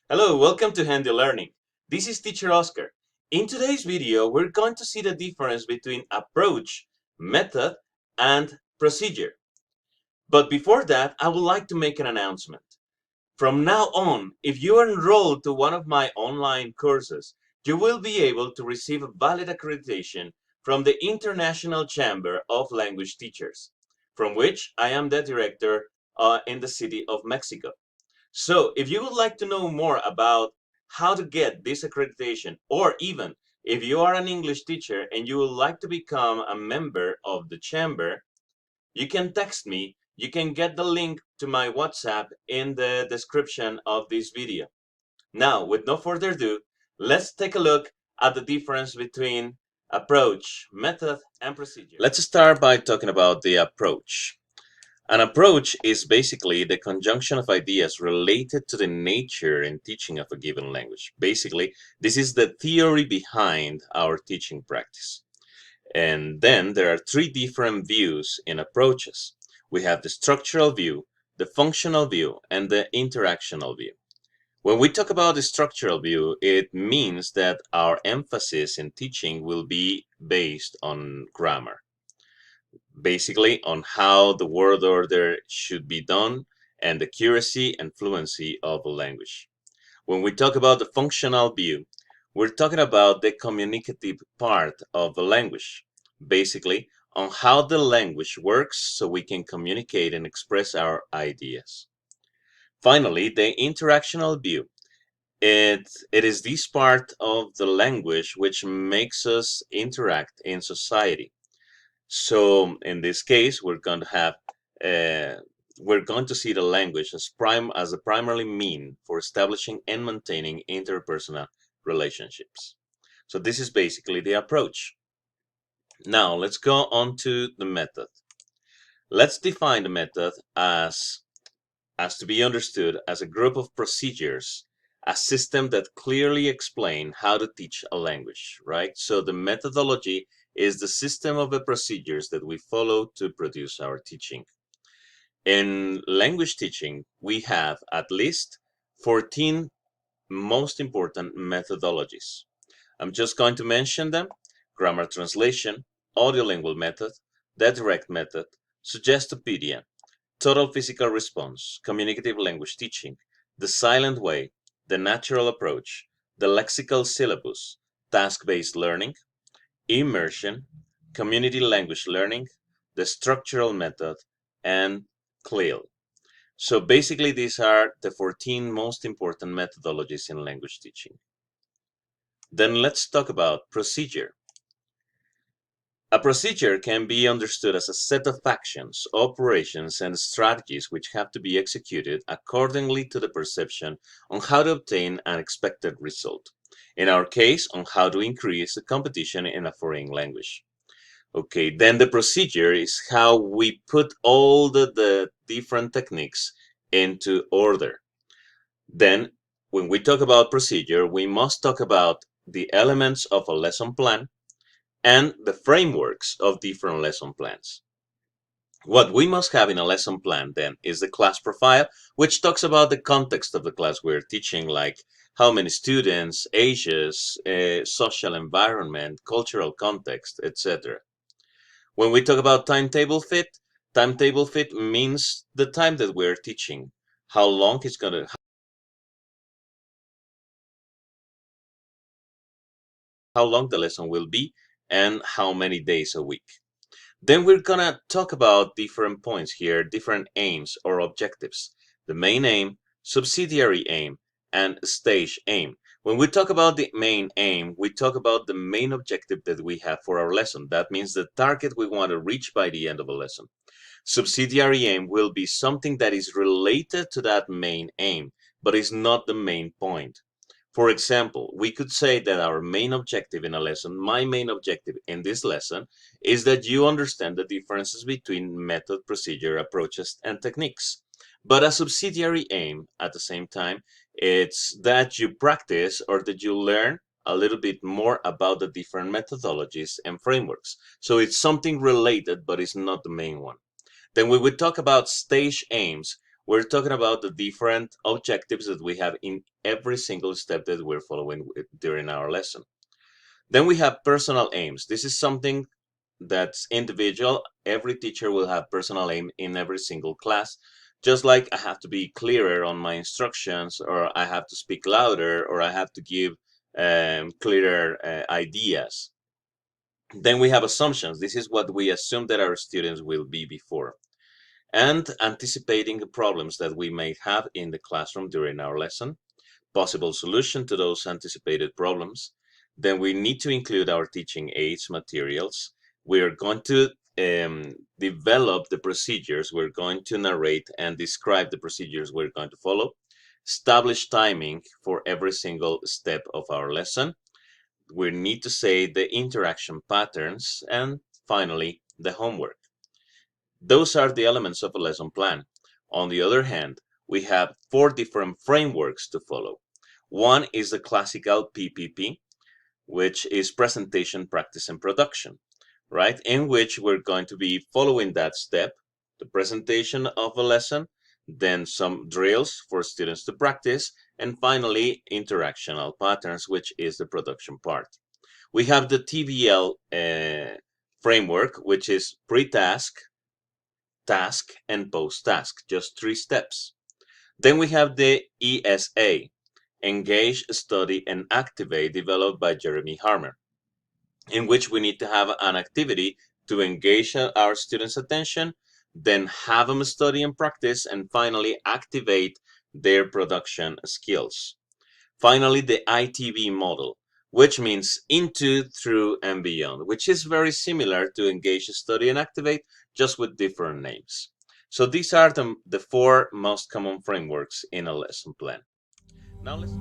Hello, welcome to Handy Learning. This is Teacher Oscar. In today's video, we're going to see the difference between approach, method, and procedure. But before that, I would like to make an announcement. From now on, if you are enrolled to one of my online courses, you will be able to receive a valid accreditation from the International Chamber of Language Teachers, from which I am the director in the city of Mexico. So if you would like to know more about how to get this accreditation, or even if you are an English teacher and you would like to become a member of the chamber, you can text me. You can get the link to my WhatsApp in the description of this video. Now, with no further ado, let's take a look at the difference between approach, method, and procedure. Let's start by talking about the approach. An approach is basically the conjunction of ideas related to the nature and teaching of a given language. Basically, this is the theory behind our teaching practice. And then there are three different views in approaches. We have the structural view, the functional view, and the interactional view. When we talk about the structural view, it means that our emphasis in teaching will be based on grammar, basically on how the word order should be done and the accuracy and fluency of a language. When we talk about the functional view, we're talking about the communicative part of the language, basically on how the language works so we can communicate and express our ideas. Finally, the interactional view. It is this part of the language which makes us interact in society. So in this case, uh, we're going to see the language as a primary mean for establishing and maintaining interpersonal relationships. So this is basically the approach. Now let's go on to the method. Let's define the method as to be understood as a group of procedures, a system that clearly explain how to teach a language, right? So the methodology is the system of the procedures that we follow to produce our teaching. In language teaching, we have at least 14 most important methodologies. I'm just going to mention them: grammar translation, audiolingual method, the direct method, suggestopedia, total physical response, communicative language teaching, the silent way, the natural approach, the lexical syllabus, task-based learning, immersion, community language learning, the structural method, and CLIL. So basically, these are the 14 most important methodologies in language teaching. Then let's talk about procedure. A procedure can be understood as a set of actions, operations, and strategies which have to be executed accordingly to the perception on how to obtain an expected result. In our case, on how to increase the competition in a foreign language. Okay, then the procedure is how we put all the different techniques into order. Then, when we talk about procedure, we must talk about the elements of a lesson plan and the frameworks of different lesson plans. What we must have in a lesson plan then is the class profile, which talks about the context of the class we're teaching, like how many students, ages, social environment, cultural context, etc. When we talk about timetable fit means the time that we're teaching, how long it's gonna, how long the lesson will be, and how many days a week. Then we're gonna talk about different points here, different aims or objectives. The main aim, subsidiary aim, and stage aim. When we talk about the main aim, we talk about the main objective that we have for our lesson. That means the target we want to reach by the end of a lesson. Subsidiary aim will be something that is related to that main aim, but is not the main point. For example, we could say that our main objective in a lesson, my main objective in this lesson, is that you understand the differences between method, procedure, approaches, and techniques. But a subsidiary aim, at the same time, it's that you practice or that you learn a little bit more about the different methodologies and frameworks. So it's something related, but it's not the main one. Then we would talk about stage aims. we're talking about the different objectives that we have in every single step that we're following during our lesson. Then we have personal aims. This is something that's individual. Every teacher will have personal aim in every single class. Just like I have to be clearer on my instructions, or I have to speak louder, or I have to give clearer ideas. Then we have assumptions. This is what we assume that our students will be before. And anticipating the problems that we may have in the classroom during our lesson, possible solution to those anticipated problems. Then we need to include our teaching aids materials. We're going to develop the procedures. We're going to narrate and describe the procedures we're going to follow. Establish timing for every single step of our lesson. We need to say the interaction patterns, and finally, the homework. Those are the elements of a lesson plan. On the other hand, we have 4 different frameworks to follow. One is the classical PPP, which is presentation, practice, and production, right? In which we're going to be following that step, the presentation of a lesson, then some drills for students to practice, and finally, interactional patterns, which is the production part. We have the TBL framework, which is pre-task, task, and post-task, just 3 steps. Then we have the ESA, Engage, Study, and Activate, developed by Jeremy Harmer, in which we need to have an activity to engage our students' attention, then have them study and practice, and finally activate their production skills. Finally, the ITB model, which means into, through, and beyond, which is very similar to engage, study, and activate, just with different names. So these are the 4 most common frameworks in a lesson plan. Now let's